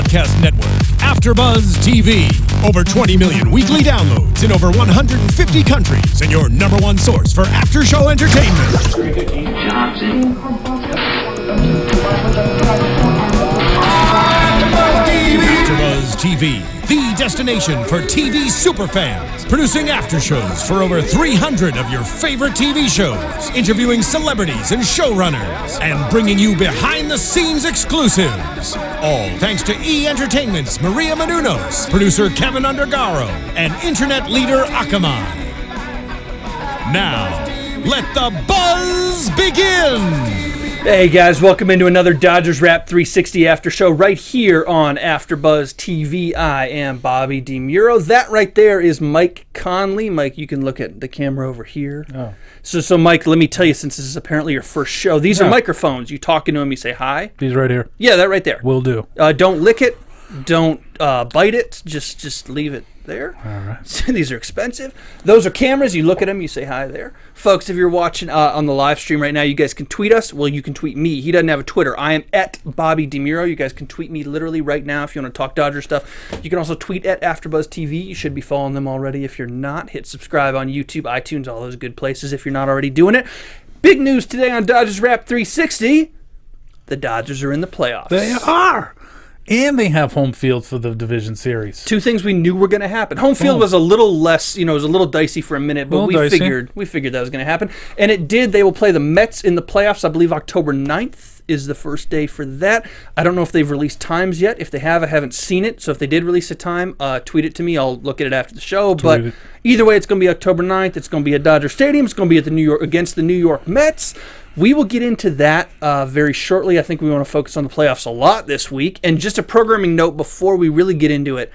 broadcast network, AFTERBUZZ TV. Over 20 million weekly downloads in over 150 countries, and your number one source for after-show entertainment. AFTERBUZZ TV, the destination for TV superfans. Producing aftershows for over 300 of your favorite TV shows. Interviewing celebrities and showrunners. And bringing you behind-the-scenes exclusives. All thanks to E! Entertainment's Maria Menounos, producer Kevin Undergaro, and internet leader Akamai. Now, let the buzz begin! Hey guys, welcome into another Dodgers Wrap 360 after show right here on AFTERBUZZ TV. I am Bobby DeMuro. That right there is Mike Conley. Mike, you can look at the camera over here. Oh. So Mike, let me tell you, since this is apparently your first show, these are microphones. You talk into them, you say hi. These right here. Yeah, that right there. Will do. Don't lick it. Don't bite it. Just leave it there. All right. These are expensive. Those are cameras. You look at them, you say hi there. Folks, if you're watching on the live stream right now, you guys can tweet us. Well, you can tweet me. He doesn't have a Twitter. I am at Bobby DeMuro. You guys can tweet me literally right now if you want to talk Dodger stuff. You can also tweet at AFTERBUZZ TV. You should be following them already. If you're not, hit subscribe on YouTube, iTunes, all those good places if you're not already doing it. Big news today on Dodgers Wrap 360. The Dodgers are in the playoffs. They are. And they have home field for the division series. Two things we knew were going to happen. Home field was a little less, it was a little dicey for a minute, but we figured that was going to happen. And it did. They will play the Mets in the playoffs. I believe October 9th is the first day for that. I don't know if they've released times yet. If they have, I haven't seen it. So if they did release a time, tweet it to me. I'll look at it after the show. But either way, it's going to be October 9th. It's going to be at Dodger Stadium. It's going to be at against the New York Mets. We will get into that very shortly. I think we want to focus on the playoffs a lot this week. And just a programming note before we really get into it.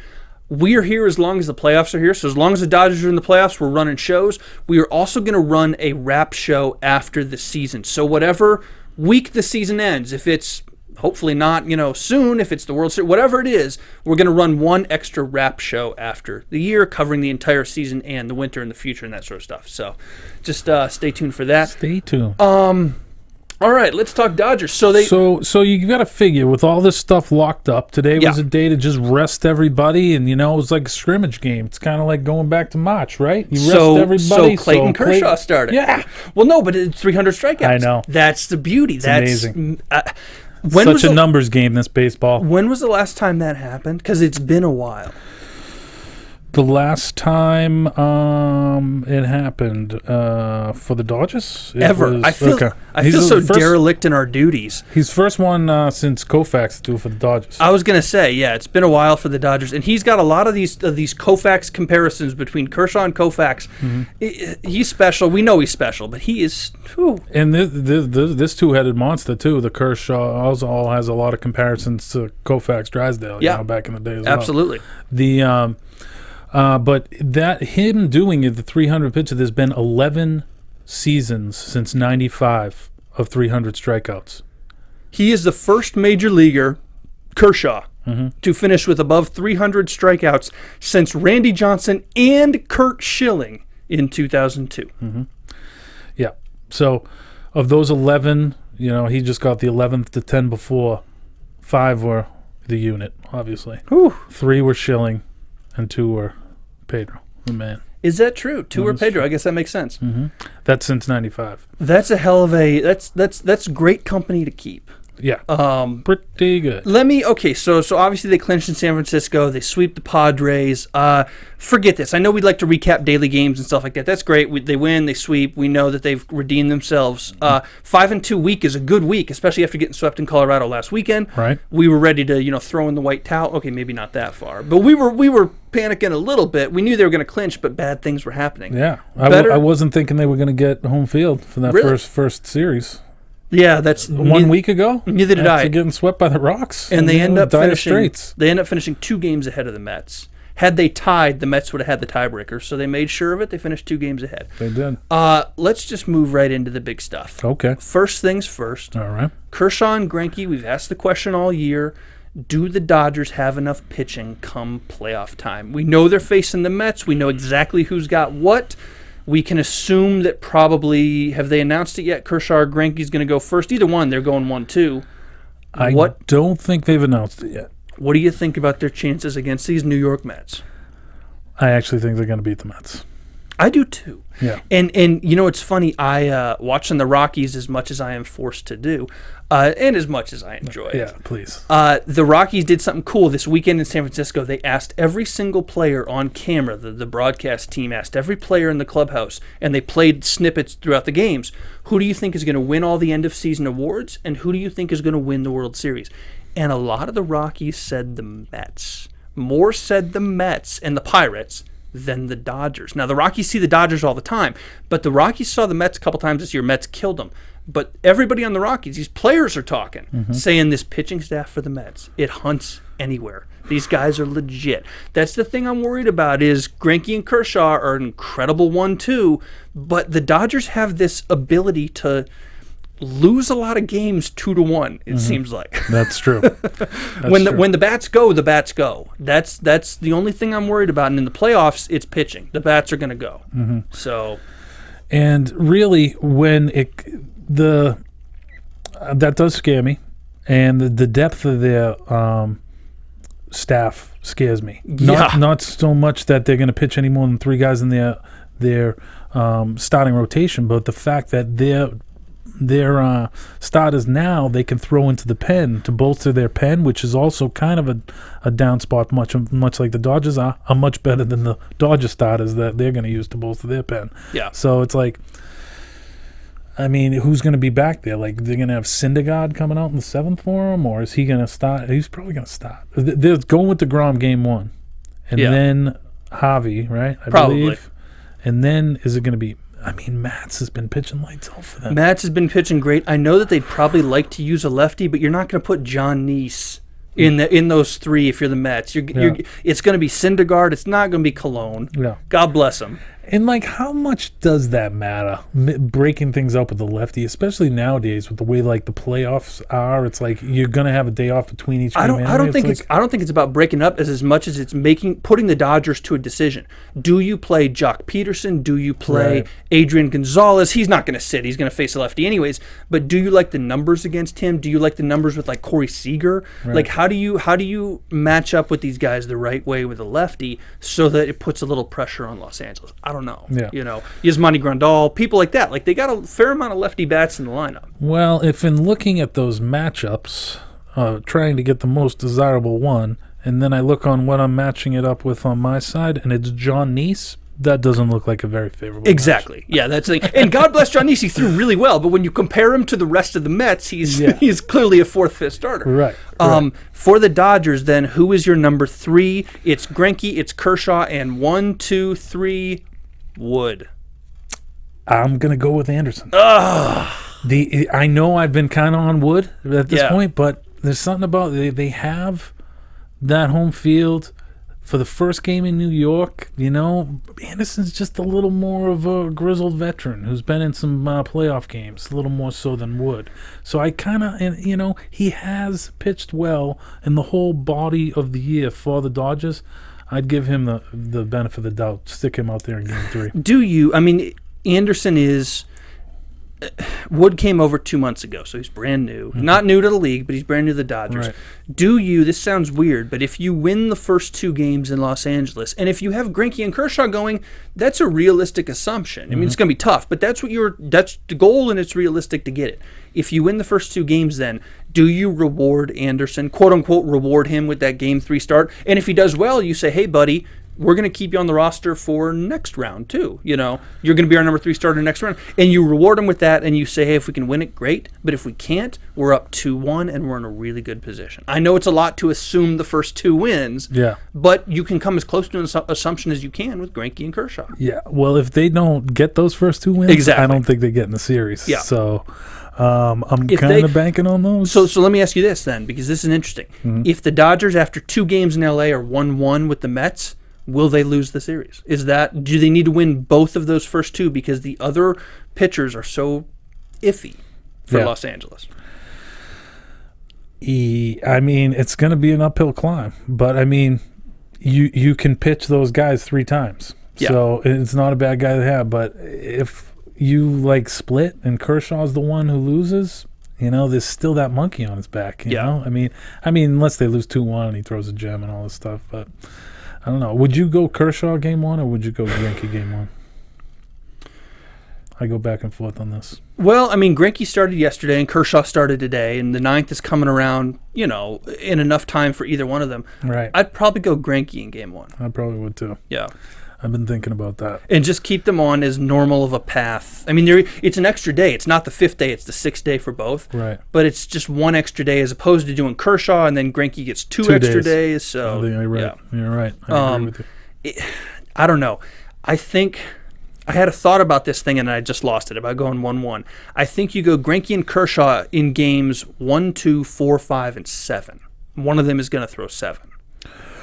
We are here as long as the playoffs are here. So as long as the Dodgers are in the playoffs, we're running shows. We are also going to run a wrap show after the season. So whatever week the season ends, if it's hopefully not, soon, if it's the World Series, whatever it is, we're going to run one extra wrap show after the year, covering the entire season and the winter and the future and that sort of stuff. So just stay tuned for that. Stay tuned. All right, let's talk Dodgers. So you got to figure, with all this stuff locked up, today was a day to just rest everybody, and it was like a scrimmage game. It's kind of like going back to March, right? You rest everybody. So Clayton Kershaw started. Yeah. Well, no, but it's 300 strikeouts. I know. That's the beauty. That's amazing. Such a numbers game, this baseball. When was the last time that happened? Because it's been a while. The last time it happened for the Dodgers? I feel so derelict in our duties. He's first one since Koufax to do it for the Dodgers. I was going to say, yeah, it's been a while for the Dodgers. And he's got a lot of these Koufax comparisons between Kershaw and Koufax. Mm-hmm. He's special. We know he's special, but he is... Whew. And this two-headed monster, too, the Kershaw, also has a lot of comparisons to Koufax Drysdale, back in the day as well. Absolutely. But him doing it, the 300 pitcher, there's been 11 seasons since 95 of 300 strikeouts. He is the first major leaguer, Kershaw, to finish with above 300 strikeouts since Randy Johnson and Curt Schilling in 2002. Mm-hmm. Yeah. So of those 11, he just got the 11th to 10 before. 5 were the unit, obviously. Whew. 3 were Schilling. And 2 were Pedro, the man. Is that true? 2 were Pedro. I guess that makes sense. Mm-hmm. That's since 95. That's a hell of that's great company to keep. Yeah. Pretty good. So obviously they clinched in San Francisco. They sweep the Padres. Forget this. I know we'd like to recap daily games and stuff like that. That's great. They win, they sweep. We know that they've redeemed themselves. 5-2 week is a good week, especially after getting swept in Colorado last weekend. Right. We were ready to, throw in the white towel. Okay, maybe not that far. But we were panicking a little bit. We knew they were going to clinch, but bad things were happening. Yeah. I wasn't thinking they were going to get home field for that first series. Yeah, that's 1 week ago. Neither did I. After getting swept by the Rocks, and they end up finishing 2 games ahead of the Mets. Had they tied, the Mets would have had the tiebreaker, so they made sure of it. They finished 2 games ahead. They did. Let's just move right into the big stuff. Okay. First things first. All right. Kershaw and Greinke. We've asked the question all year: do the Dodgers have enough pitching come playoff time? We know they're facing the Mets. We know exactly who's got what. We can assume that probably, have they announced it yet? Kershaw or Greinke's going to go first. Either one, they're going 1-2. I don't think they've announced it yet. What do you think about their chances against these New York Mets? I actually think they're going to beat the Mets. I do too. Yeah. And you know, it's funny. I watching the Rockies as much as I am forced to do, and as much as I enjoy it. Yeah, please. The Rockies did something cool this weekend in San Francisco. They asked every single player on camera. The broadcast team asked every player in the clubhouse, and they played snippets throughout the games. Who do you think is going to win all the end of season awards, and who do you think is going to win the World Series? And a lot of the Rockies said the Mets. More said the Mets and the Pirates than the Dodgers. Now, the Rockies see the Dodgers all the time, but the Rockies saw the Mets a couple times this year. Mets killed them. But everybody on the Rockies, these players are talking, saying this pitching staff for the Mets, it hunts anywhere. These guys are legit. That's the thing I'm worried about is Greinke and Kershaw are an incredible 1-2, but the Dodgers have this ability to lose a lot of games 2-1. It seems like that's true. When the bats go, the bats go. That's the only thing I'm worried about. And in the playoffs, it's pitching. The bats are going to go. So, and really, when that does scare me, and the depth of their staff scares me. Not so much that they're going to pitch any more than 3 guys in their starting rotation, but the fact that their starters now they can throw into the pen to bolster their pen, which is also kind of a down spot, much like the Dodgers are much better than the Dodger starters that they're going to use to bolster their pen. Yeah. So it's like, I mean, who's going to be back there? Like, they're going to have Syndergaard coming out in the 7th for him, or is he going to start? He's probably going to start. They're going with DeGrom game 1, and then Javi, right? I believe. And then is it going to be? I mean, Matz has been pitching lights out for them. Matz has been pitching great. I know that they'd probably like to use a lefty, but you're not going to put John Neese in those 3 if you're the Mets. It's going to be Syndergaard. It's not going to be Cologne. Yeah. God bless him. And, like, how much does that matter, breaking things up with the lefty, especially nowadays with the way, like, the playoffs are? It's like you're going to have a day off between each game. I don't think it's about breaking up as much as it's putting the Dodgers to a decision. Do you play Jock Peterson? Do you play Adrian Gonzalez? He's not going to sit. He's going to face a lefty anyways. But do you like the numbers against him? Do you like the numbers with, like, Corey Seager? Right. Like, how do you match up with these guys the right way with a lefty so that it puts a little pressure on Los Angeles? I don't know. Yeah. You know, Yasmani Grandal, people like that. Like, they got a fair amount of lefty bats in the lineup. Well, if in looking at those matchups, trying to get the most desirable one, and then I look on what I'm matching it up with on my side, and it's John Neese, that doesn't look like a very favorable Exactly. match. Yeah, that's the thing. And God bless John Neese, he threw really well, but when you compare him to the rest of the Mets, he's clearly a 4th, 5th starter. Right. For the Dodgers, then, who is your number 3? It's Greinke, it's Kershaw, and 1, 2, 3, Wood. I'm going to go with Anderson. I know I've been kind of on Wood at this point, but there's something about they have that home field for the first game in New York. You know, Anderson's just a little more of a grizzled veteran who's been in some playoff games, a little more so than Wood. So I kind of, he has pitched well in the whole body of the year for the Dodgers. I'd give him the benefit of the doubt. Stick him out there in game 3. Do you? I mean, Anderson is... Wood came over 2 months ago, so he's brand new. Not new to the league, but he's brand new to the Dodgers. Right. Do you, this sounds weird, but if you win the first 2 games in Los Angeles, and if you have Greinke and Kershaw going, that's a realistic assumption. I mean, it's going to be tough, but that's the goal, and it's realistic to get it. If you win the first 2 games, then do you reward Anderson, quote unquote, reward him with that game 3 start? And if he does well, you say, hey, buddy, we're going to keep you on the roster for next round, too. You know, you're going to be our number 3 starter next round. And you reward him with that, and you say, hey, if we can win it, great. But if we can't, we're up 2-1, and we're in a really good position. I know it's a lot to assume the first 2 wins, but you can come as close to an assumption as you can with Greinke and Kershaw. Yeah, well, if they don't get those first 2 wins, I don't think they get in the series. Yeah. So I'm kind of banking on those. So let me ask you this, then, because this is interesting. If the Dodgers, after 2 games in L.A., are 1-1 with the Mets, will they lose the series? Do they need to win both of those first 2 because the other pitchers are so iffy for Los Angeles? I mean, it's going to be an uphill climb, but I mean, you can pitch those guys 3 times. Yeah. So it's not a bad guy to have, but if you split and Kershaw's the one who loses, there's still that monkey on his back. You know, I mean, unless they lose 2-1 and he throws a gem and all this stuff. But I don't know. Would you go Kershaw game 1 or would you go Greinke game 1? I go back and forth on this. Well, I mean, Greinke started yesterday and Kershaw started today, and the 9th is coming around, in enough time for either one of them. Right. I'd probably go Greinke in game 1. I probably would too. Yeah. I've been thinking about that. And just keep them on as normal of a path. I mean, it's an extra day. It's not the 5th day. It's the 6th day for both. Right. But it's just one extra day as opposed to doing Kershaw, and then Greinke gets two extra days. So you're right. Yeah. You're right. I agree with you. I don't know. I think I had a thought about this thing, and I just lost it, about going 1-1. I think you go Greinke and Kershaw in games 1, 2, 4, 5, and 7. One of them is going to throw 7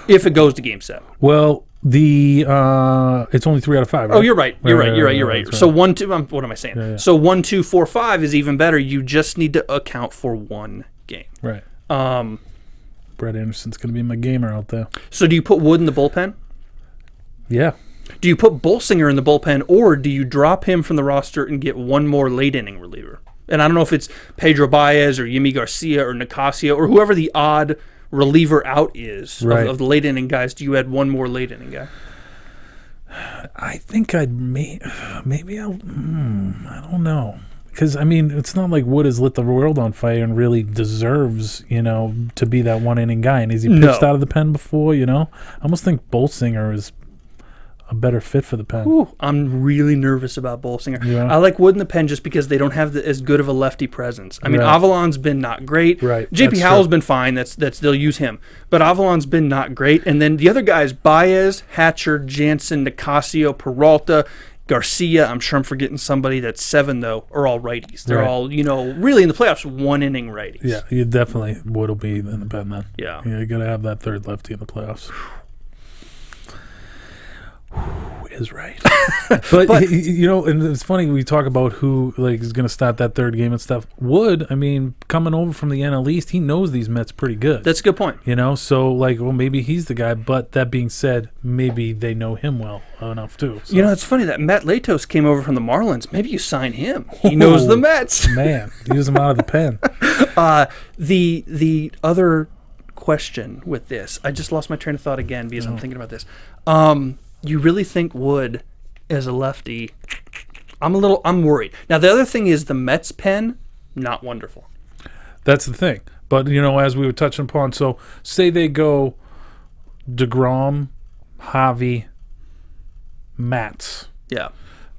if it goes to game 7. Well, it's only 3 out of 5. Right? Oh, you're right. You're right. So 1, 2. What am I saying? Yeah. So 1, 2, 4, 5 is even better. You just need to account for one game. Right. Brett Anderson's going to be my gamer out there. So do you put Wood in the bullpen? Yeah. Do you put Bolsinger in the bullpen, or do you drop him from the roster and get one more late inning reliever? And I don't know if it's Pedro Baez or Yimi Garcia or Nicasio or whoever the odd reliever out is of the late inning guys. Do you add one more late inning guy? I think maybe I'll. I don't know. Because, I mean, it's not like Wood has lit the world on fire and really deserves, to be that one-inning guy. And has he pitched out of the pen before, I almost think Bolsinger is a better fit for the pen. Ooh, I'm really nervous about Bolsinger. Yeah. I like Wood in the pen just because they don't have as good of a lefty presence. I mean, Avalon's been not great. Right. JP Howell's been fine. That's they'll use him. But Avalon's been not great. And then the other guys, Baez, Hatcher, Jansen, Nicasio, Peralta, Garcia, I'm sure I'm forgetting somebody. That's 7, though, are all righties. They're all, really in the playoffs, one-inning righties. Yeah, you definitely Wood will be in the pen then. Yeah. You got to have that third lefty in the playoffs. Is right. but and it's funny, we talk about who is going to start that third game and stuff. Wood, I mean, coming over from the NL East, he knows these Mets pretty good. That's a good point. So maybe he's the guy. But that being said, maybe they know him well enough too. So. It's funny that Matt Latos came over from the Marlins. Maybe you sign him. He knows the Mets. Man, use him out of the pen. The other question with this, I just lost my train of thought again because I'm thinking about this. You really think Wood as a lefty? I'm worried. Now the other thing is the Mets pen, not wonderful. That's the thing. But as we were touching upon, so say they go DeGrom, Javi, Matz. Yeah.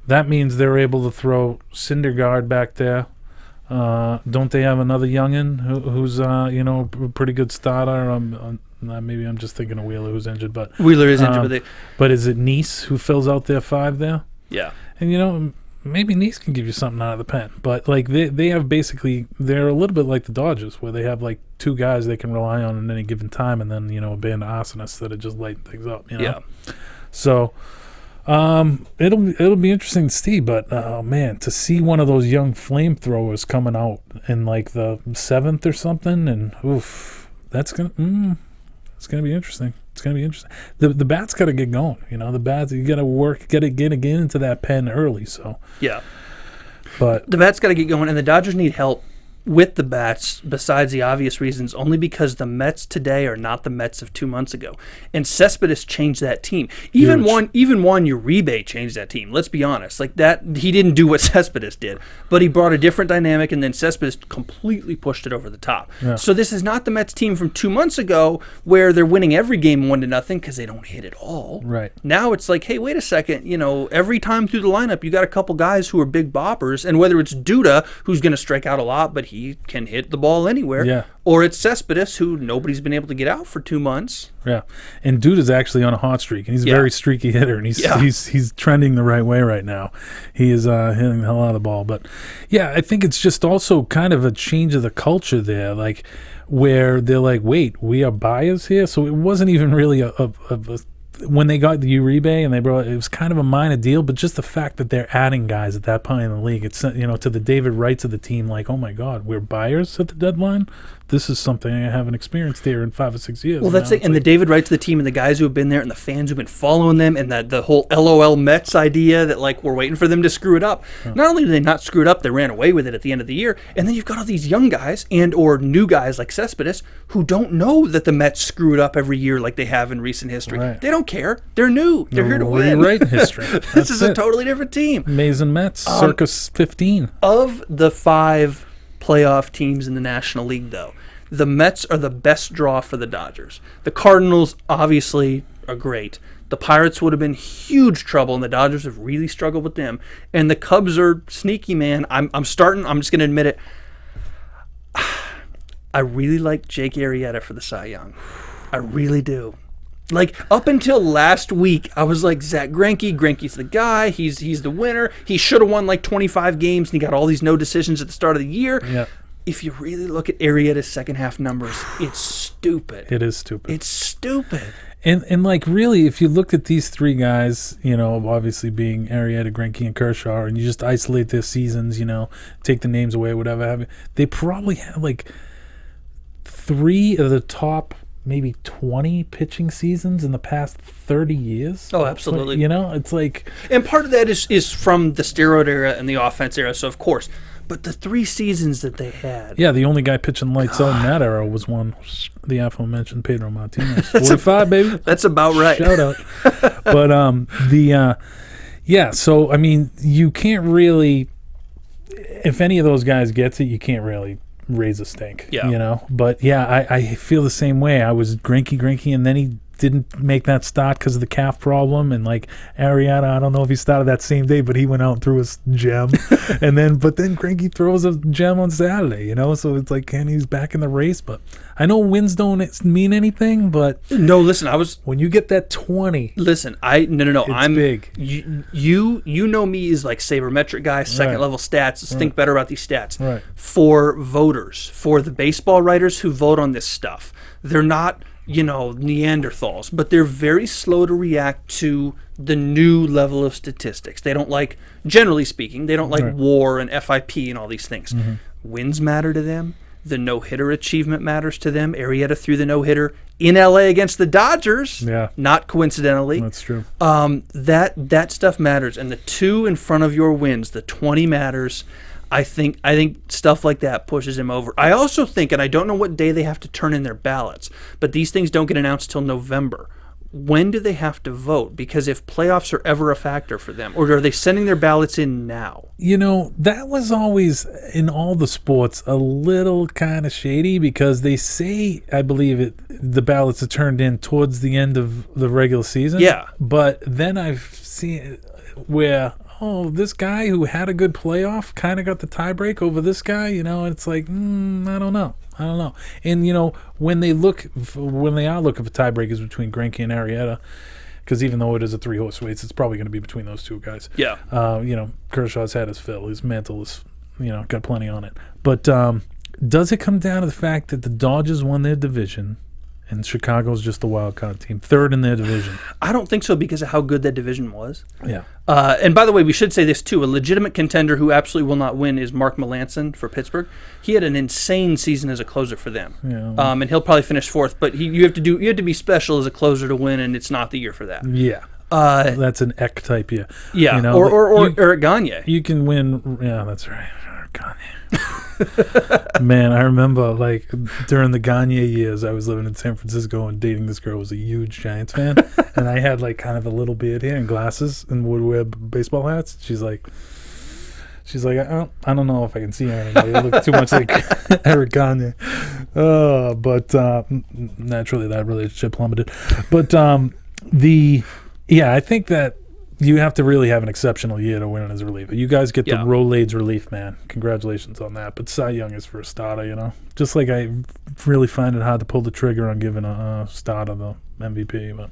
That means they're able to throw Syndergaard back there. Don't they have another youngin who's a pretty good starter? Maybe I'm just thinking of Wheeler who's injured, but Wheeler is injured. But is it Nice who fills out their 5 there? Yeah. And maybe Nice can give you something out of the pen, but they have they're a little bit like the Dodgers where they have 2 guys they can rely on at any given time, and then a band of arsonists that are just lighting things up. Yeah. So. It'll be interesting to see, but man, to see one of those young flamethrowers coming out in the 7th or something, and it's gonna be interesting. It's gonna be interesting. The bats got to get going. The bats, you got to work, get into that pen early. So yeah, but the bats got to get going, and the Dodgers need help with the bats, besides the obvious reasons, only because the Mets today are not the Mets of 2 months ago. And Cespedes changed that team. Even Juan Uribe changed that team. Let's be honest. He didn't do what Cespedes did, but he brought a different dynamic, and then Cespedes completely pushed it over the top. Yeah. So this is not the Mets team from 2 months ago where they're winning every game 1-0 because they don't hit it all. Right. Now it's hey, wait a second. Every time through the lineup, you got a couple guys who are big boppers, and whether it's Duda, who's going to strike out a lot, but he can hit the ball anywhere, or it's Cespedes, who nobody's been able to get out for 2 months. Yeah, and Duda's actually on a hot streak, and he's a very streaky hitter, and he's trending the right way right now. He is hitting the hell out of the ball. But yeah, I think it's just also kind of a change of the culture there, where they're wait, we are buyers here, so it wasn't even really a when they got the Uribe and they brought, it was kind of a minor deal, but just the fact that they're adding guys at that point in the league, it's, you know, to the David Wrights of the team, like, oh my God, we're buyers at the deadline. This is something I haven't experienced here in 5 or 6 years. Well, that's it. And the David Wrights of the team and the guys who have been there and the fans who've been following them and the whole LOL Mets idea that, like, we're waiting for them to screw it up. Not only did they not screw it up, they ran away with it at the end of the year. And then you've got all these young guys and or new guys like Cespedes who don't know that the Mets screw it up every year like they have in recent history. Right. They don't care. They're new. They're here to win. Rewriting history. This is a totally different team. Amazing Mets, circa 15. Of the 5 playoff teams in the National League, though, the Mets are the best draw for the Dodgers. The Cardinals, obviously, are great. The Pirates would have been huge trouble, and the Dodgers have really struggled with them. And the Cubs are sneaky, man. I'm just going to admit it. I really like Jake Arrieta for the Cy Young. I really do. Like, up until last week, I was like, Zach Greinke's the guy. He's the winner. He should have won like 25 games, and he got all these no decisions at the start of the year. Yeah. If you really look at Arrieta's second half numbers, it's stupid. It is stupid. It's stupid. And like, really, if you looked at these 3 guys, you know, obviously being Arrieta, Greinke, and Kershaw, and you just isolate their seasons, you know, take the names away, whatever have you, they probably have like 3 of the top maybe 20 pitching seasons in the past 30 years. Oh, absolutely. You know, it's like... And part of that is from the steroid era and the offense era, so of course. But the 3 seasons that they had... Yeah, the only guy pitching lights out in that era was the aforementioned Pedro Martinez. 45, baby. That's about right. Shout out. But yeah, so, I mean, you can't really... If any of those guys gets it, you can't really raise a stink, you know? But, yeah, I feel the same way. I was Greinke, and then he didn't make that start because of the calf problem, and like Arrieta, I don't know if he started that same day, but he went out and threw his gem, but then Greinke throws a gem on Saturday, you know, so it's like Kenny's back in the race. But I know wins don't mean anything, but no, listen, when you get that 20, listen, I'm big. You know me as like sabermetric guy, second level stats. Let's think better about these stats. Right. For voters, for the baseball writers who vote on this stuff, they're not, you know, Neanderthals, but they're very slow to react to the new level of statistics. They don't like, generally speaking, they don't like WAR and FIP and all these things. Mm-hmm. Wins matter to them. The no-hitter achievement matters to them. Arrieta threw the no-hitter in LA against the Dodgers. Yeah. Not coincidentally. That's true. That stuff matters. And the 2 in front of your wins, the 20 matters. I think stuff like that pushes him over. I also think, and I don't know what day they have to turn in their ballots, but these things don't get announced till November. When do they have to vote? Because if playoffs are ever a factor for them, or are they sending their ballots in now? You know, that was always, in all the sports, a little kind of shady, because they say, I believe the ballots are turned in towards the end of the regular season. Yeah. But then I've seen where... this guy who had a good playoff kind of got the tiebreak over this guy, you know, and it's like, I don't know. And, you know, when they are looking for tiebreakers between Greinke and Arrieta, because even though it is a 3-horse race, it's probably going to be between those 2 guys. Yeah. You know, Kershaw's had his fill. His mantle is, you know, got plenty on it. But does it come down to the fact that the Dodgers won their division and Chicago's just the wild card team, 3rd in their division? I don't think so, because of how good that division was. Yeah. And by the way, we should say this too. A legitimate contender who absolutely will not win is Mark Melancon for Pittsburgh. He had an insane season as a closer for them. Yeah. And he'll probably finish 4th. But you have to be special as a closer to win, and it's not the year for that. Yeah. That's an Eck type year. Yeah. You know, or Eric Gagne. You can win. Yeah, that's right. Eric Gagne. Man, I remember like during the Gagne years, I was living in San Francisco and dating this girl who was a huge Giants fan, and I had like kind of a little beard here and glasses and would wear baseball hats. She's like, I don't know if I can see her anymore. You look too much like Eric Gagne. But naturally that relationship plummeted. But I think that you have to really have an exceptional year to win as a reliever. You guys get the Rolaids relief, man. Congratulations on that. But Cy Young is for a starter, you know. Just like I really find it hard to pull the trigger on giving a starter the MVP. But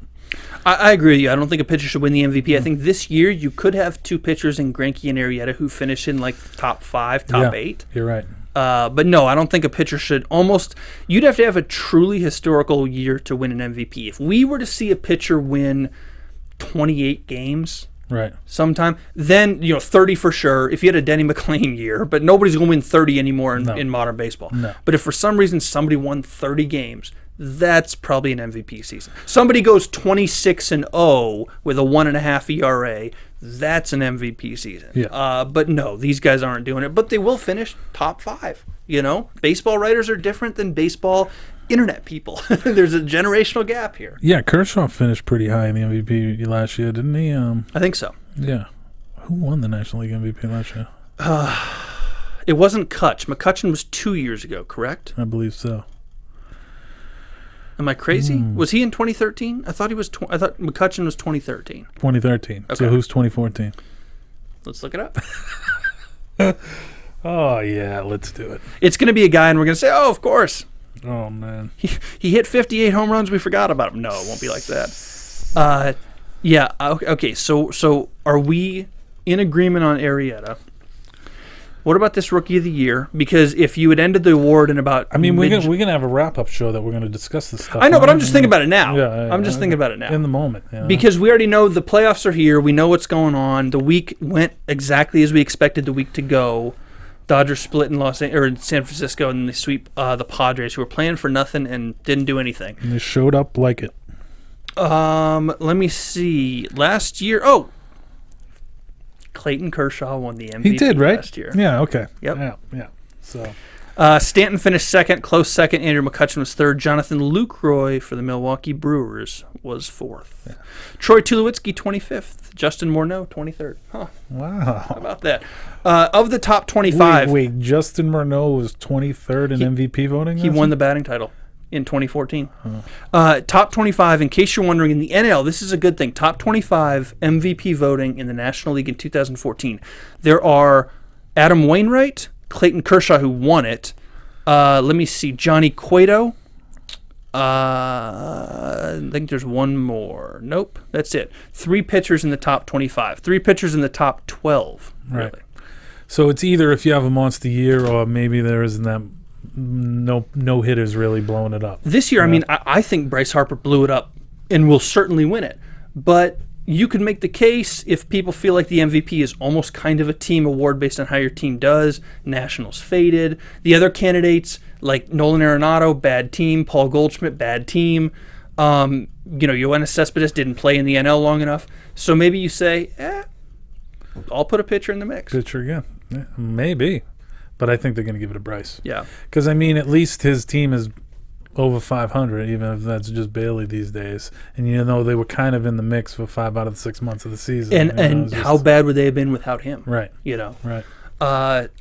I agree with you. I don't think a pitcher should win the MVP. I think this year you could have 2 pitchers in Greinke and Arrieta who finish in like top 5, top 8. You're right. But no, I don't think a pitcher should you'd have to have a truly historical year to win an MVP. If we were to see a pitcher win 28 games sometime, then 30 for sure if you had a Denny McClain year, but nobody's going to win 30 anymore in modern baseball. No. But if for some reason somebody won 30 games, that's probably an MVP season. Somebody goes 26-0 with a 1.5 ERA, that's an MVP season. Yeah. But no, these guys aren't doing it, but they will finish top 5. Baseball writers are different than baseball internet people. There's a generational gap here. Yeah, Kershaw finished pretty high in the MVP last year, didn't he? I think so. Yeah. Who won the National League MVP last year? It wasn't Kutch. McCutcheon was 2 years ago, correct? I believe so. Am I crazy? Was he in 2013? I thought he was. I thought McCutcheon was 2013. 2013. Okay. So who's 2014? Let's look it up. Oh yeah, let's do it. It's going to be a guy, and we're going to say, "Oh, of course." Oh man, he hit 58 home runs. We forgot about him. No, it won't be like that. Yeah. Okay. So are we in agreement on Arrieta? What about this Rookie of the Year? Because if you had ended the award in about... I mean, we're gonna have a wrap-up show that we're going to discuss this stuff. I know, but I'm just thinking about it now. Yeah, I'm just thinking about it now. In the moment. Yeah. Because we already know the playoffs are here. We know what's going on. The week went exactly as we expected the week to go. Dodgers split in in San Francisco, and they sweep the Padres, who were playing for nothing and didn't do anything. And they showed up like it. Let me see. Last year... Clayton Kershaw won the MVP. He did, right? Last year. Yeah, okay. Yep. Yeah. So, Stanton finished second, close second. Andrew McCutcheon was third. Jonathan Lucroy for the Milwaukee Brewers was fourth. Yeah. Troy Tulowitzki, 25th. Justin Morneau, 23rd. Huh. Wow. How about that? Of the top 25... Wait. Justin Morneau was 23rd in MVP voting? He won the batting title in 2014. Top 25, in case you're wondering, in the NL, this is a good thing. Top 25 MVP voting in the National League in 2014. There are Adam Wainwright, Clayton Kershaw, who won it. Let me see, Johnny Cueto. I think there's one more. Nope, that's it. 3 pitchers in the top 25. 3 pitchers in the top 12. Really. Right. So it's either if you have a monster year or maybe there isn't that... No hitters really blowing it up this year. I mean, I think Bryce Harper blew it up and will certainly win it. But you could make the case if people feel like the MVP is almost kind of a team award based on how your team does. Nationals faded. The other candidates like Nolan Arenado, bad team. Paul Goldschmidt, bad team. Yoenis Cespedes didn't play in the NL long enough. So maybe you say, I'll put a pitcher in the mix. Pitcher again, maybe. But I think they're going to give it to Bryce. Yeah. Because, I mean, at least his team is over 500, even if that's just barely these days. And, they were kind of in the mix for 5 out of the 6 months of the season. And how bad would they have been without him? Right. Right.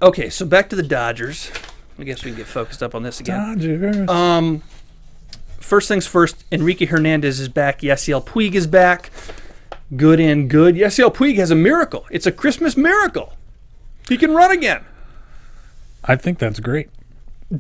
Okay, so back to the Dodgers. I guess we can get focused up on this again. Dodgers. First things first, Enrique Hernandez is back. Yasiel Puig is back. Good and good. Yasiel Puig has a miracle. It's a Christmas miracle. He can run again. I think that's great.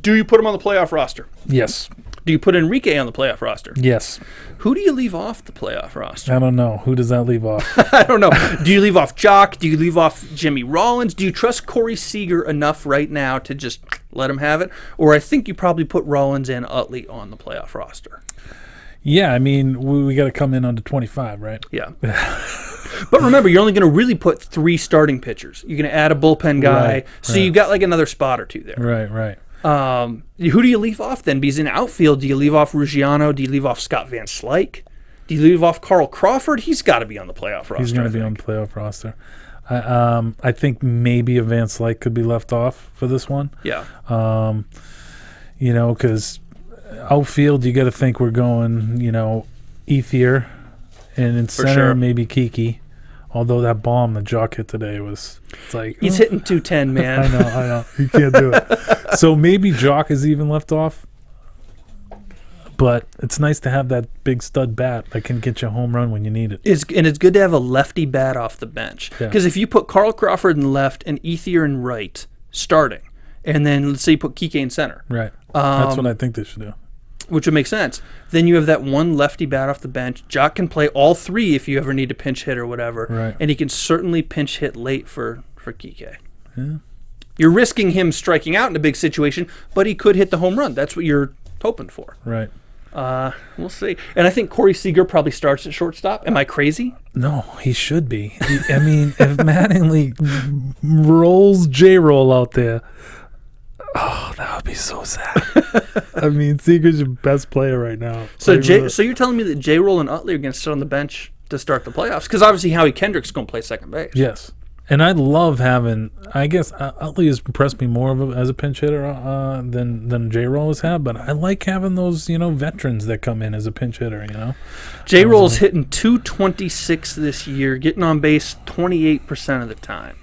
Do you put him on the playoff roster? Yes. Do you put Enrique on the playoff roster? Yes. Who do you leave off the playoff roster? I don't know. Who does that leave off? I don't know. Do you leave off Jock? Do you leave off Jimmy Rollins? Do you trust Corey Seager enough right now to just let him have it? Or I think you probably put Rollins and Utley on the playoff roster. Yeah, I mean, we got to come in under 25, right? Yeah. But remember, you're only going to really put 3 starting pitchers. You're going to add a bullpen guy. So you've got like another spot or 2 there. Right. Who do you leave off then? Because in outfield, do you leave off Ruggiano? Do you leave off Scott Van Slyke? Do you leave off Carl Crawford? He's got to be on the playoff roster. He's going to be on the playoff roster. I think maybe a Van Slyke could be left off for this one. Yeah. Because outfield, you got to think we're going, Ethier, and in center, maybe Kiki. Although that bomb that Jock hit today it's like... He's hitting 210, man. I know. He can't do it. So maybe Jock is even left off. But it's nice to have that big stud bat that can get you a home run when you need it. It's good to have a lefty bat off the bench. Because if you put Carl Crawford in left and Ethier in right, starting, and then let's say you put Kike in center. Right. That's what I think they should do. Which would make sense. Then you have that one lefty bat off the bench. Jock can play all 3 if you ever need to pinch hit or whatever. Right. And he can certainly pinch hit late for Kike. Yeah. You're risking him striking out in a big situation, but he could hit the home run. That's what you're hoping for. Right. We'll see. And I think Corey Seager probably starts at shortstop. Am I crazy? No, he should be. I mean, if Mattingly rolls J-Roll out there, oh, that would be so sad. I mean, Seager's your best player right now. So you're telling me that J-Roll and Utley are going to sit on the bench to start the playoffs? Because obviously Howie Kendrick's going to play second base. Yes. And I love having, I guess Utley has impressed me more as a pinch hitter than J-Roll has had, but I like having those, veterans that come in as a pinch hitter, J-Roll's hitting .226 this year, getting on base 28% of the time.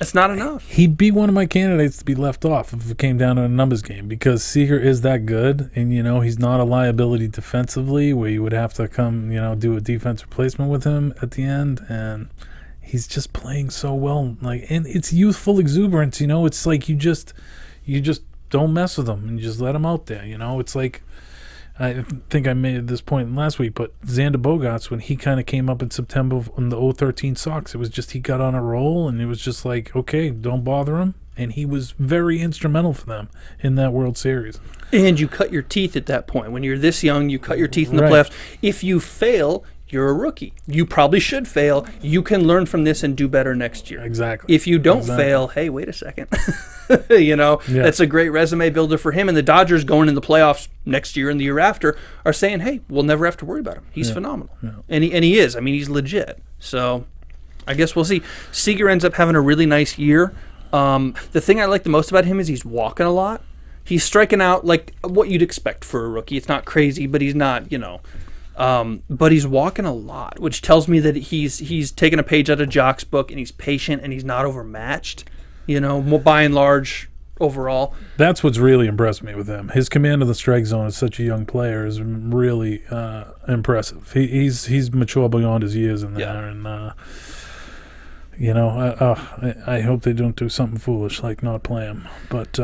That's not enough. He'd be one of my candidates to be left off if it came down to a numbers game, because Seager is that good, and, he's not a liability defensively where you would have to come, do a defense replacement with him at the end, and he's just playing so well, and it's youthful exuberance. It's like you just don't mess with him and you just let him out there. It's like, I think I made this point last week, but Xander Bogaerts, when he kind of came up in September on the 013 Sox, it was just he got on a roll, and it was just like, okay, don't bother him, and he was very instrumental for them in that World Series. And you cut your teeth at that point. When you're this young, you cut your teeth in the playoffs. If you fail, you're a rookie. You probably should fail. You can learn from this and do better next year. Exactly. If you don't fail, hey, wait a second. That's a great resume builder for him. And the Dodgers going in the playoffs next year and the year after are saying, hey, we'll never have to worry about him. He's phenomenal. Yeah. And he is. I mean, he's legit. So I guess we'll see. Seager ends up having a really nice year. The thing I like the most about him is he's walking a lot. He's striking out like what you'd expect for a rookie. It's not crazy, but he's not, but he's walking a lot, which tells me that he's taken a page out of Jock's book, and he's patient, and he's not overmatched, by and large overall. That's what's really impressed me with him. His command of the strike zone as such a young player is really impressive. He's mature beyond his years in there, and I hope they don't do something foolish like not play him. But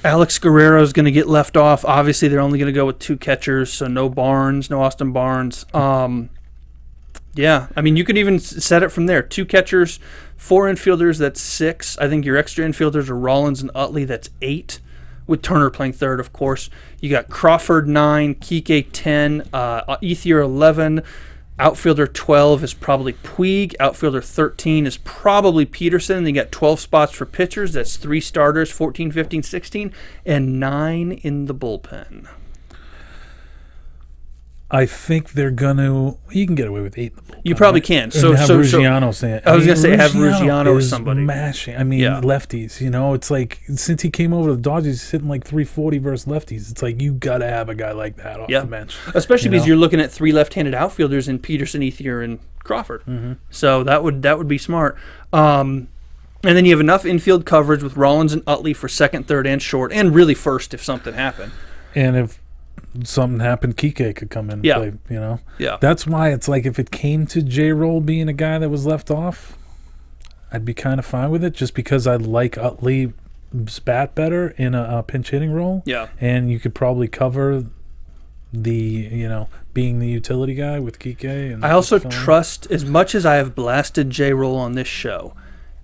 Alex Guerrero is going to get left off. Obviously, they're only going to go with 2 catchers, so no Austin Barnes. I mean, you could even set it from there. 2 catchers, 4 infielders, that's 6. I think your extra infielders are Rollins and Utley, that's 8, with Turner playing third, of course. You got Crawford 9, Kike 10, Ethier 11. Outfielder 12 is probably Puig. Outfielder 13 is probably Peterson. And you got 12 spots for pitchers. That's 3 starters, 14, 15, 16, and 9 in the bullpen. I think they're gonna. You can get away with 8 in the bullpen. You probably can. So have Ruggiano saying. I was gonna say have Ruggiano or somebody mashing. I mean, lefties. It's like since he came over to the Dodgers, he's hitting like 340 versus lefties. It's like you gotta have a guy like that off the bench. Especially because you're looking at 3 left-handed outfielders in Peterson, Ethier, and Crawford. Mm-hmm. So that would be smart. And then you have enough infield coverage with Rollins and Utley for second, third, and short, and really first if something happened. And if something happened, Kike could come in and play, Yeah. That's why it's like if it came to J-Roll being a guy that was left off, I'd be kind of fine with it just because I like Utley's bat better in a pinch hitting role. Yeah. And you could probably cover the, being the utility guy with Kike. And I also trust, as much as I have blasted J-Roll on this show,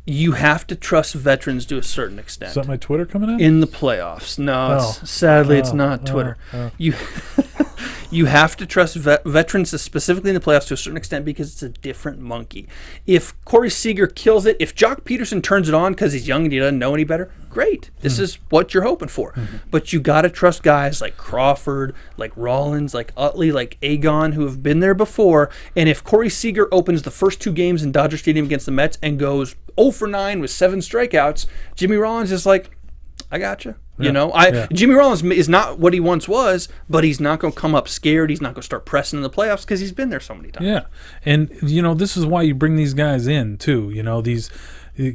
you have to trust veterans to a certain extent. Is that my Twitter coming in? In the playoffs. No, sadly it's not Twitter. You have to trust veterans, specifically in the playoffs, to a certain extent because it's a different monkey. If Corey Seager kills it, if Jock Peterson turns it on because he's young and he doesn't know any better, great. This is what you're hoping for. Mm-hmm. But you got to trust guys like Crawford, like Rollins, like Utley, like Agon, who have been there before. And if Corey Seager opens the first 2 games in Dodger Stadium against the Mets and goes 0 for 9 with 7 strikeouts, Jimmy Rollins is like, I got you. Jimmy Rollins is not what he once was, but he's not going to come up scared. He's not going to start pressing in the playoffs because he's been there so many times. Yeah, and this is why you bring these guys in too. These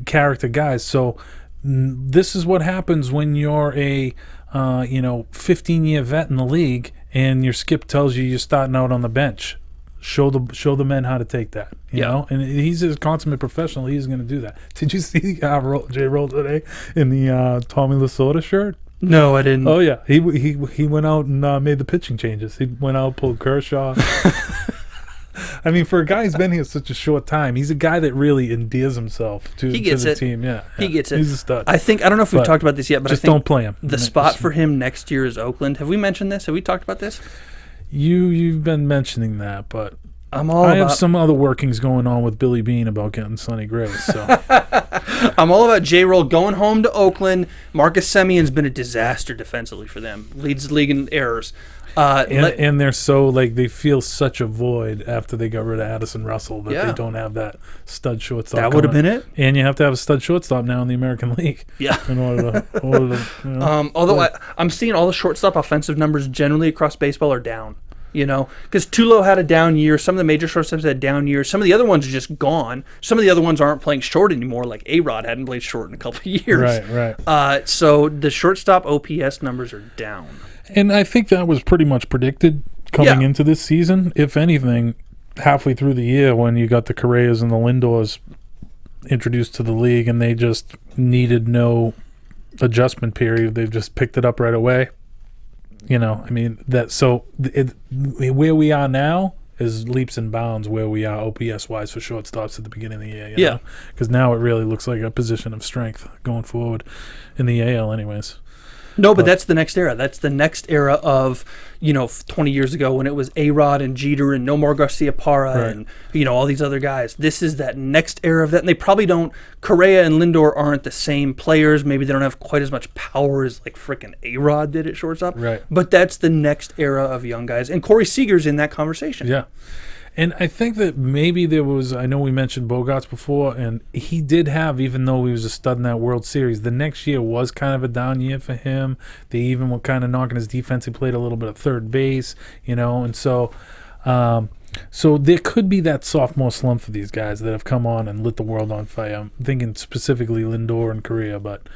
character guys. So this is what happens when you're a 15-year vet in the league, and your skip tells you you're starting out on the bench. Show the men how to take that, you know. And he's a consummate professional. He's going to do that. Did you see J-Roll today in the Tommy Lasorda shirt? No, I didn't. Oh yeah, he went out and made the pitching changes. He went out, pulled Kershaw. I mean, for a guy who's been here such a short time, he's a guy that really endears himself to the team. Yeah, he gets it. He's a stud. I don't know if we've talked about this yet, but just I think don't play him. The spot for him next year is Oakland. Have we mentioned this? Have we talked about this? You've been mentioning that, but I have some other workings going on with Billy Bean about getting Sonny Gray. So I'm all about J-Roll going home to Oakland. Marcus Semion's been a disaster defensively for them. Leads the league in errors. And they're so they feel such a void after they got rid of Addison Russell that they don't have that stud shortstop. That would have been it. And you have to have a stud shortstop now in the American League. Yeah. In order to although I'm seeing all the shortstop offensive numbers generally across baseball are down. Because Tulo had a down year. Some of the major shortstops had down years. Some of the other ones are just gone. Some of the other ones aren't playing short anymore, like A-Rod hadn't played short in a couple of years. Right. So the shortstop OPS numbers are down. And I think that was pretty much predicted coming into this season. If anything, halfway through the year when you got the Correas and the Lindors introduced to the league and they just needed no adjustment period, they've just picked it up right away. I mean, where we are now is leaps and bounds where we are OPS-wise for shortstops at the beginning of the year. You know? Because now it really looks like a position of strength going forward in the AL anyways. No, but that's the next era. That's the next era of, 20 years ago when it was A-Rod and Jeter and Nomar Garcia-Parra and, all these other guys. This is that next era of that. And they probably don't, Correa and Lindor aren't the same players. Maybe they don't have quite as much power as frickin' A-Rod did at shortstop. Right. But that's the next era of young guys. And Corey Seager's in that conversation. Yeah. And I think that maybe there was, I know we mentioned Bogarts before, and he did have, even though he was a stud in that World Series, the next year was kind of a down year for him. They even were kind of knocking his defense. He played a little bit of third base, and so there could be that sophomore slump for these guys that have come on and lit the world on fire. I'm thinking specifically Lindor and Correa, but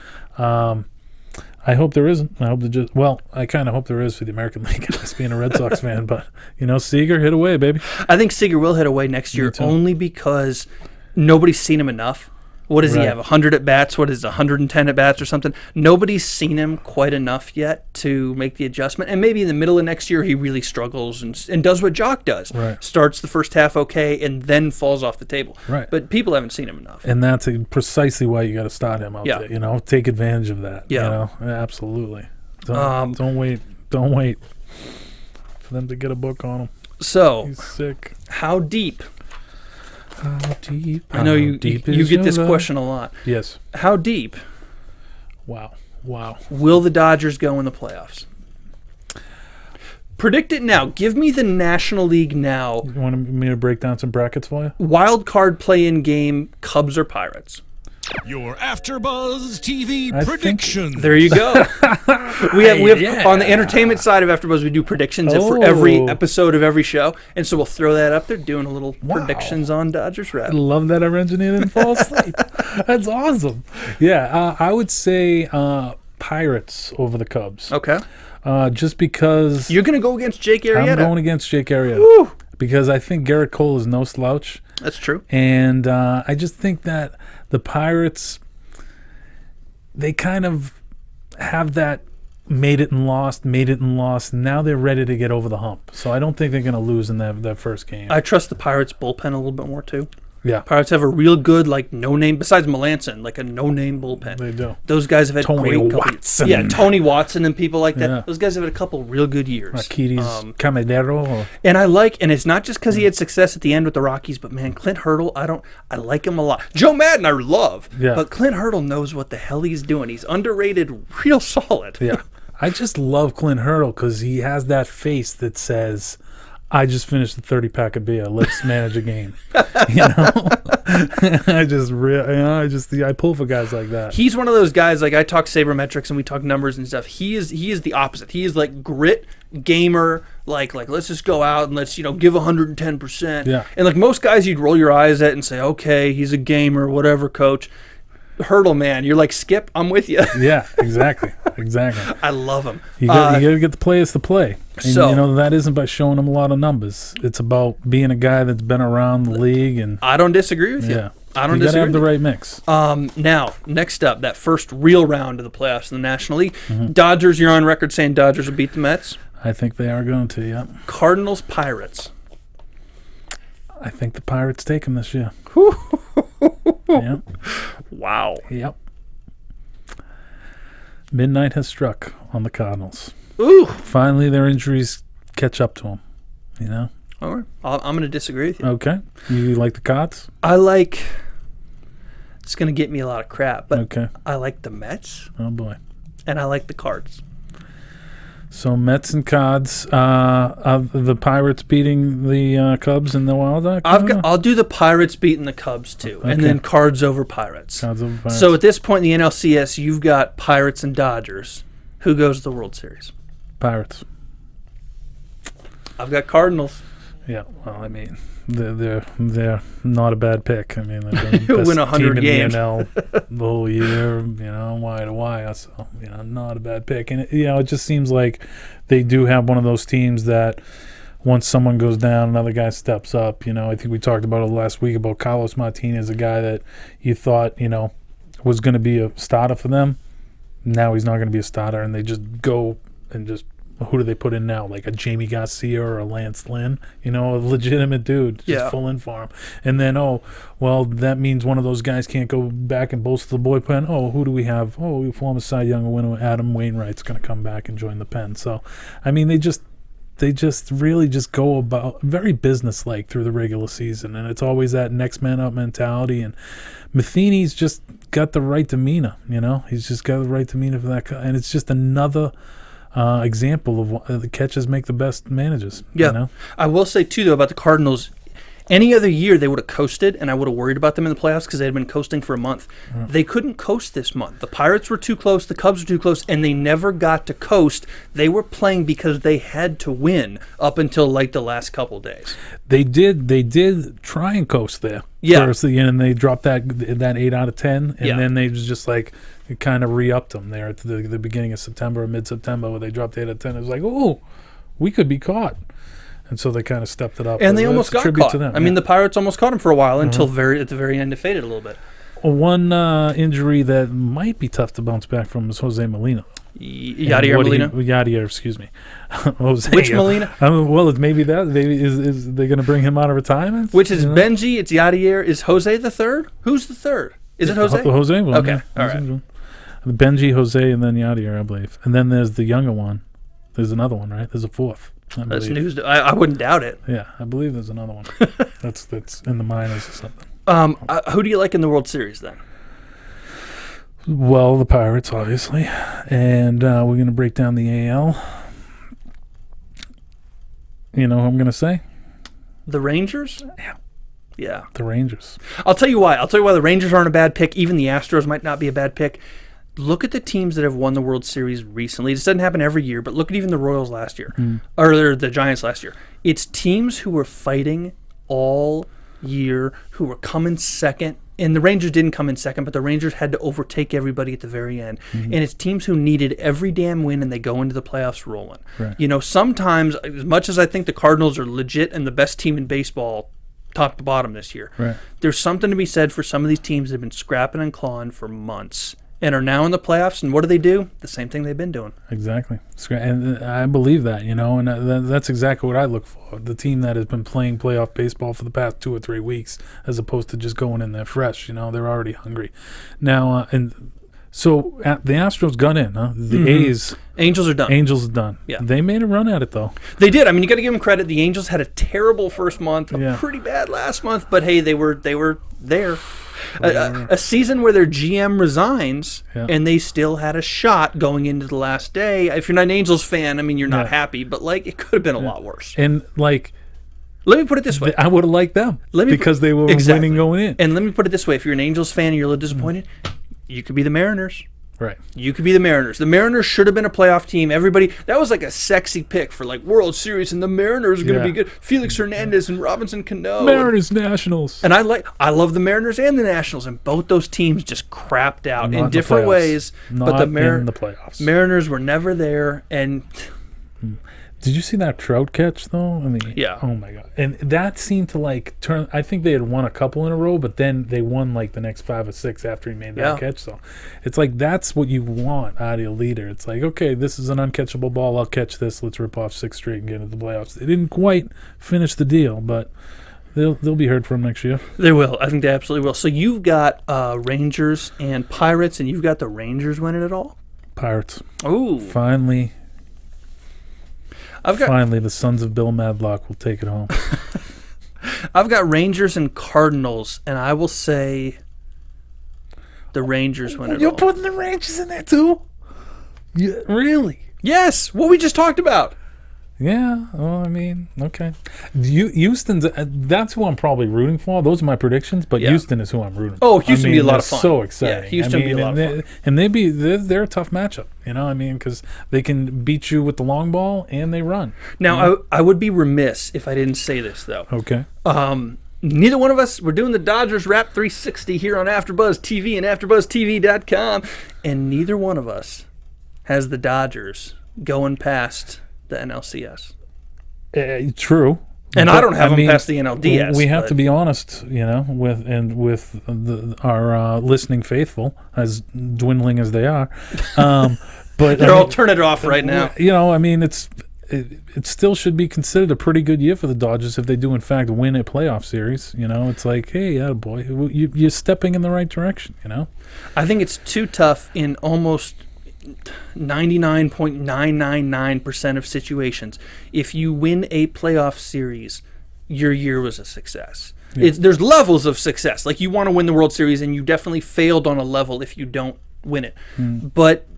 I hope there isn't. I kind of hope there is for the American League, just being a Red Sox fan. But, Seager, hit away, baby. I think Seager will hit away next year only because nobody's seen him enough. What does he have, 100 at-bats? What is it, 110 at-bats or something? Nobody's seen him quite enough yet to make the adjustment. And maybe in the middle of next year he really struggles and does what Jock does. Right. Starts the first half okay and then falls off the table. Right. But people haven't seen him enough. And that's precisely why you got to start him out there. Take advantage of that. Yeah. Absolutely. Don't wait for them to get a book on him. So, he's sick. How deep? How deep? I know you get this question a lot. Yes. How deep? Wow. Will the Dodgers go in the playoffs? Predict it now. Give me the National League now. You want me to break down some brackets for you? Wild card play-in game, Cubs or Pirates? Your AfterBuzz TV predictions. There you go. we have on the entertainment side of AfterBuzz, we do predictions for every episode of every show, and so we'll throw that up there, doing a little predictions on Dodgers Wrap. I love that our engineer didn't fall asleep. That's awesome. Yeah, I would say Pirates over the Cubs. Okay. Just because you're going to go against Jake Arrieta. I'm going against Jake Arrieta. Woo! Because I think Garrett Cole is no slouch. That's true. And I just think that the Pirates, they kind of have that made it and lost. Now they're ready to get over the hump. So I don't think they're going to lose in that first game. I trust the Pirates bullpen a little bit more, too. Yeah. Pirates have a real good, no-name, besides Melanson, a no-name bullpen. They do. Those guys have had Tony great Watson. Yeah, Tony Watson and people like that. Yeah. Those guys have had a couple real good years. Akiris Camedero. And it's not just because he had success at the end with the Rockies, but man, Clint Hurdle, I like him a lot. Joe Madden, I love. Yeah. But Clint Hurdle knows what the hell he's doing. He's underrated, real solid. Yeah. I just love Clint Hurdle because he has that face that says, I just finished a 30-pack of beer. Let's manage a game. I pull for guys like that. He's one of those guys, I talk sabermetrics and we talk numbers and stuff. He is the opposite. He is grit, gamer, let's just go out and let's, give 110%. Yeah. And most guys you'd roll your eyes at and say, okay, he's a gamer, whatever, coach. Hurdle, man, you're like, Skip, I'm with you. Yeah, exactly. I love him. You got to get the players to play. And, so that isn't by showing them a lot of numbers. It's about being a guy that's been around the league. And I don't disagree with you. Yeah. I don't disagree. You got to have the right mix. Now, next up, that first real round of the playoffs in the National League. Mm-hmm. Dodgers, you're on record saying Dodgers will beat the Mets. I think they are going to, yeah. Cardinals, Pirates. I think the Pirates take them this year. Yep. Wow. Yep. Midnight has struck on the Cardinals. Ooh. Finally, their injuries catch up to them. You know. All right. I'm going to disagree with you. Okay. You like the Cards? I like. It's going to get me a lot of crap, but okay. I like the Mets. Oh boy. And I like the Cards. So Mets and Cards. Are the Pirates beating the Cubs in the Wild Card? I'll do the Pirates beating the Cubs too, and then Cards over Pirates. Cards over Pirates. So at this point in the NLCS, you've got Pirates and Dodgers. Who goes to the World Series? Pirates. I've got Cardinals. Yeah, well, I mean, they're not a bad pick. I mean, they've been Who best win 100 team games in the NL the whole year, wire to wire. So, not a bad pick. And it just seems like they do have one of those teams that once someone goes down, another guy steps up. I think we talked about it last week about Carlos Martinez, a guy that you thought was going to be a starter for them. Now he's not going to be a starter, and they just go and just. Who do they put in now? Like a Jamie Garcia or a Lance Lynn? A legitimate dude. Just full in for him. And then, that means one of those guys can't go back and boast the boy pen. Oh, who do we have? Oh, we former Cy Young winner Adam Wainwright's going to come back and join the pen. So, I mean, they just really just go about very business-like through the regular season. And it's always that next man up mentality. And Matheny's just got the right demeanor, He's just got the right demeanor for that. And it's just another... example of the catches make the best managers. Yeah. I will say, too, though, about the Cardinals, any other year they would have coasted, and I would have worried about them in the playoffs because they had been coasting for a month. Mm. They couldn't coast this month. The Pirates were too close, the Cubs were too close, and they never got to coast. They were playing because they had to win up until, the last couple days. They did try and coast there. Yeah. First, and they dropped that 8 out of 10, and then they was just it kind of re-upped them there at the beginning of September or mid-September where they dropped 8 out of 10. It was like, oh, we could be caught. And so they kind of stepped it up. And they almost got caught. To them. I mean, the Pirates almost caught him for a while until at the very end it faded a little bit. One injury that might be tough to bounce back from is Jose Molina. Yadier Molina? Yadier, excuse me. Jose, Which Molina? Maybe that. Maybe is they going to bring him out of retirement? Which is Benji, it's Yadier. Is Jose the third? Who's the third? Is it Jose? Jose. Well, okay, all right. Benji, Jose, and then Yadier, I believe. And then there's the younger one. There's another one, right? There's a fourth. That's news. I wouldn't doubt it. Yeah, I believe there's another one. that's in the minors or something. Who do you like in the World Series then? Well, the Pirates, obviously. And we're going to break down the AL. You know who I'm going to say? The Rangers? Yeah. Yeah. The Rangers. I'll tell you why. The Rangers aren't a bad pick. Even the Astros might not be a bad pick. Look at the teams that have won the World Series recently. This doesn't happen every year, but look at even the Royals last year. Or the Giants last year. It's teams who were fighting all year, who were coming second. And the Rangers didn't come in second, but the Rangers had to overtake everybody at the very end. And it's teams who needed every damn win, and they go into the playoffs rolling. Right. Sometimes, as much as I think the Cardinals are legit and the best team in baseball, top to bottom this year, right, there's something to be said for some of these teams that have been scrapping and clawing for months and are now in the playoffs. And what do? The same thing they've been doing. Exactly. And I believe that, and that's exactly what I look for. The team that has been playing playoff baseball for the past 2 or 3 weeks, as opposed to just going in there fresh. They're already hungry. Now, so the Astros got in, huh? The A's. Angels are done. Angels are done. Yeah. They made a run at it, though. They did. I mean, you got to give them credit. The Angels had a terrible first month, pretty bad last month, but hey, they were there. A season where their GM resigns, and they still had a shot going into the last day. If you're not an Angels fan, I mean, you're not happy, but it could have been a lot worse. And let me put it this way: I would have liked them because they were winning going in. And let me put it this way: if you're an Angels fan and you're a little disappointed, you could be the Mariners. Right. You could be the Mariners. The Mariners should have been a playoff team. Everybody, that was like a sexy pick for World Series, and the Mariners are going to be good. Felix Hernandez and Robinson Cano. Mariners, Nationals. And I love the Mariners and the Nationals, and both those teams just crapped out in different ways. But in the playoffs. Mariners were never there, and... Did you see that Trout catch, though? I mean, yeah. Oh, my God. And that seemed to, turn... I think they had won a couple in a row, but then they won, the next 5 or 6 after he made that catch. So it's that's what you want out of your leader. It's okay, this is an uncatchable ball. I'll catch this. Let's rip off 6 straight and get into the playoffs. They didn't quite finish the deal, but they'll be heard from next year. They will. I think they absolutely will. So you've got Rangers and Pirates, and you've got the Rangers winning it all? Pirates. Oh. Finally, the sons of Bill Madlock will take it home. I've got Rangers and Cardinals, and I will say the Rangers win it all. You're putting the Rangers in there, too? Really? Yes, what we just talked about. Yeah, well, I mean, okay. Houston's, that's who I'm probably rooting for. Those are my predictions, but Houston is who I'm rooting for. Oh, Houston would be a lot of fun. So exciting. Yeah, Houston would be a lot of fun. And they're a tough matchup, because they can beat you with the long ball and they run. Now, I would be remiss if I didn't say this, though. Okay. Neither one of us, we're doing the Dodgers Wrap 360 here on AfterBuzz TV and AfterBuzzTV.com, and neither one of us has the Dodgers going past the NLCS. True. And I don't have them past the NLDS. We have to be honest, with our listening faithful, as dwindling as they are. But they're all turning it off right now. It still should be considered a pretty good year for the Dodgers if they do in fact win a playoff series. It's like, hey, attaboy, you're stepping in the right direction. I think it's too tough in almost 99.999% of situations. If you win a playoff series, your year was a success. Yeah. There's levels of success. Like, you want to win the World Series, and you definitely failed on a level if you don't win it. But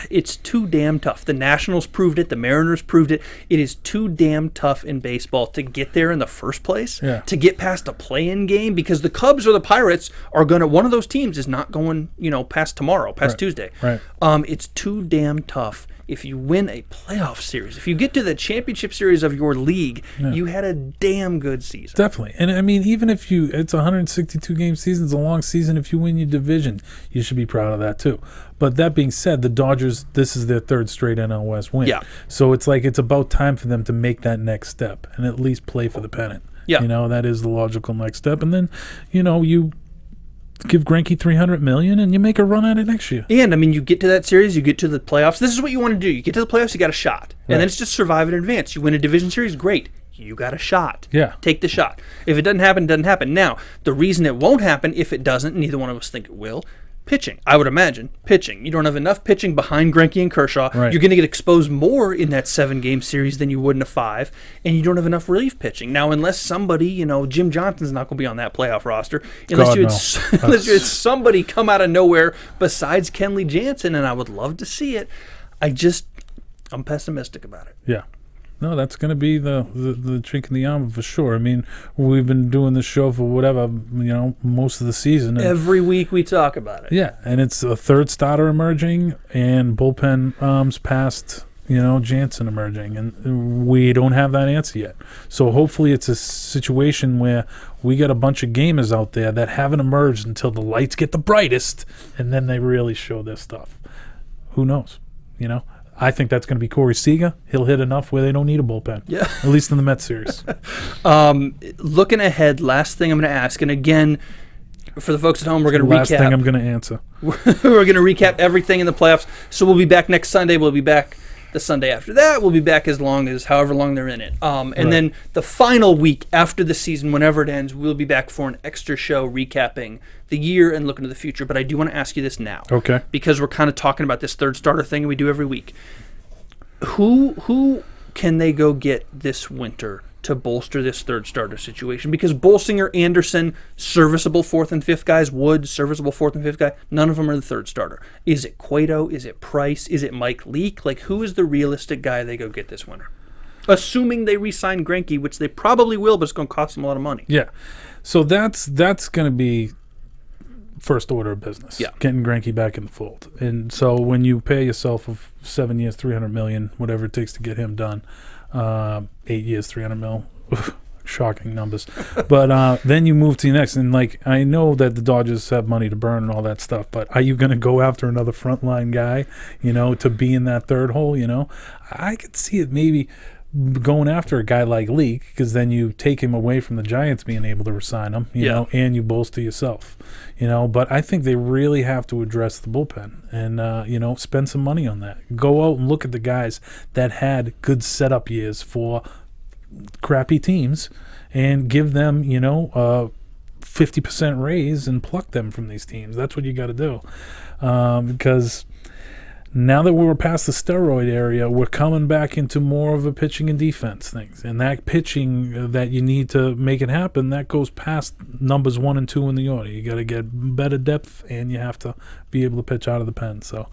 it's too damn tough. The Nationals proved it. The Mariners proved it. It is too damn tough in baseball to get there in the first place, to get past a play-in game, because the Cubs or the Pirates are going to – one of those teams is not going, past tomorrow, past Tuesday. Right. It's too damn tough. If you win a playoff series, if you get to the championship series of your league, you had a damn good season. Definitely. And, even if it's a 162-game season, it's a long season. If you win your division, you should be proud of that too. But that being said, the Dodgers, this is their third straight NL West win. Yeah. So it's like it's about time for them to make that next step and at least play for the pennant. Yeah. That is the logical next step. And then, you give Greinke $300 million and you make a run at it next year. And you get to that series, you get to the playoffs. This is what you want to do. You get to the playoffs, you got a shot, and then it's just survive and advance. You win a division series, great. You got a shot. Yeah. Take the shot. If it doesn't happen, it doesn't happen. Now, the reason it won't happen, if it doesn't, neither one of us think it will. Pitching, I would imagine. Pitching. You don't have enough pitching behind Greinke and Kershaw. Right. You're going to get exposed more in that 7-game series than you would in a 5, and you don't have enough relief pitching. Now, unless somebody, Jim Johnson's not going to be on that playoff roster, unless you had somebody come out of nowhere besides Kenley Jansen, and I would love to see it. I'm pessimistic about it. Yeah. No, that's going to be the chink in the armor for sure. We've been doing this show for whatever, most of the season. Every week we talk about it. Yeah, and it's a third starter emerging and bullpen arms past, Jansen emerging. And we don't have that answer yet. So hopefully it's a situation where we got a bunch of gamers out there that haven't emerged until the lights get the brightest, and then they really show their stuff. Who knows, I think that's going to be Corey Seager. He'll hit enough where they don't need a bullpen. Yeah. At least in the Mets series. Looking ahead, last thing I'm going to ask, and again, for the folks at home, we're going to recap. Last thing I'm going to answer. We're going to recap everything in the playoffs. So we'll be back next Sunday. We'll be back the Sunday after that. We'll be back as long as however long they're in it. And then the final week after the season, whenever it ends, we'll be back for an extra show recapping the year and looking to the future. But I do want to ask you this now. Okay. Because we're kind of talking about this third starter thing we do every week. Who can they go get this winter to bolster this third starter situation? Because Bolsinger, Anderson, serviceable 4th and 5th guys, Wood, serviceable 4th and 5th guy, none of them are the third starter. Is it Cueto? Is it Price? Is it Mike Leake? Like, who is the realistic guy they go get this winter? Assuming they re-sign Greinke, which they probably will, but it's going to cost them a lot of money. Yeah. So that's going to be first order of business. Yeah. Getting Greinke back in the fold. And so when you pay yourself of 7 years, $300 million, whatever it takes to get him done, 8 years, $300 million, shocking numbers. But then you move to the next, and I know that the Dodgers have money to burn and all that stuff, but are you going to go after another frontline guy, to be in that third hole? I could see it maybe going after a guy like Leake, because then you take him away from the Giants being able to resign him, you know, and you bolster yourself, But I think they really have to address the bullpen and, spend some money on that. Go out and look at the guys that had good setup years for crappy teams and give them, 50% raise and pluck them from these teams. That's what you got to do, because now that we're past the steroid area, we're coming back into more of a pitching and defense things. And that pitching that you need to make it happen, that goes past numbers 1 and 2 in the order. You got to get better depth, and you have to be able to pitch out of the pen. So,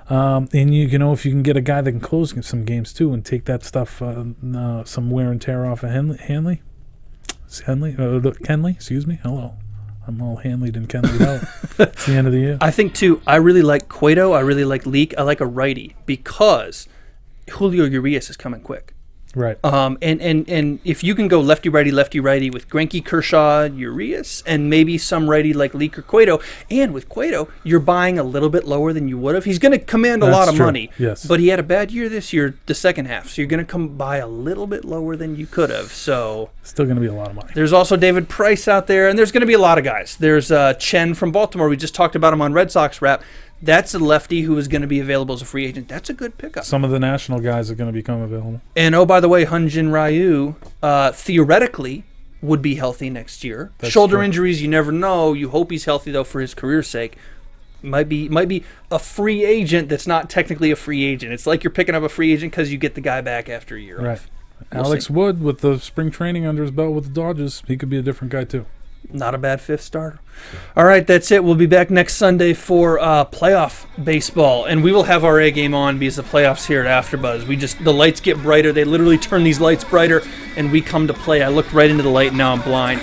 and if you can get a guy that can close some games too and take that stuff, some wear and tear off of Kenley, excuse me. Hello. I'm all Hanleyed and Kenleyed out. It's the end of the year. I think, too, I really like Cueto. I really like Leak. I like a righty because Julio Urias is coming quick. Right. And if you can go lefty-righty with Greinke, Kershaw, Urias, and maybe some righty like Leak or Cueto, and with Cueto, you're buying a little bit lower than you would have. He's going to command a lot of money. Yes. But he had a bad year this year, the second half, so you're going to come by a little bit lower than you could have. So still going to be a lot of money. There's also David Price out there, and there's going to be a lot of guys. There's Chen from Baltimore. We just talked about him on Red Sox Wrap. That's a lefty who is going to be available as a free agent. That's a good pickup. Some of the national guys are going to become available. And, oh, by the way, Hyun-Jin Ryu theoretically would be healthy next year. That's Shoulder true. Injuries, you never know. You hope he's healthy, though, for his career's sake. Might be a free agent that's not technically a free agent. It's like you're picking up a free agent because you get the guy back after a year off. Alex Wood, with the spring training under his belt with the Dodgers, he could be a different guy, too. Not a bad fifth starter. All right, that's it. We'll be back next Sunday for playoff baseball, and we will have our A game on because the playoffs here at AfterBuzz. The lights get brighter. They literally turn these lights brighter, and we come to play. I looked right into the light, and now I'm blind.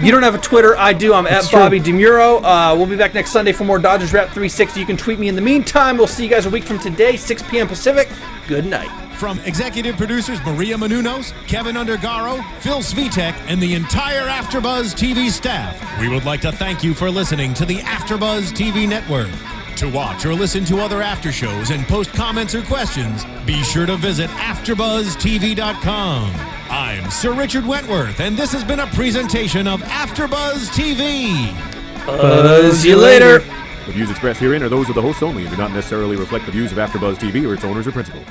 You don't have a Twitter. I do. I'm at Bobby DeMuro. We'll be back next Sunday for more Dodgers Wrap 360. You can tweet me in the meantime. We'll see you guys a week from today, 6 p.m. Pacific. Good night. From executive producers Maria Menounos, Kevin Undergaro, Phil Svitek, and the entire AfterBuzz TV staff, we would like to thank you for listening to the AfterBuzz TV network. To watch or listen to other after shows and post comments or questions, be sure to visit AfterBuzzTV.com. I'm Sir Richard Wentworth, and this has been a presentation of AfterBuzz TV. Buzz you later. The views expressed herein are those of the hosts only and do not necessarily reflect the views of AfterBuzz TV or its owners or principals.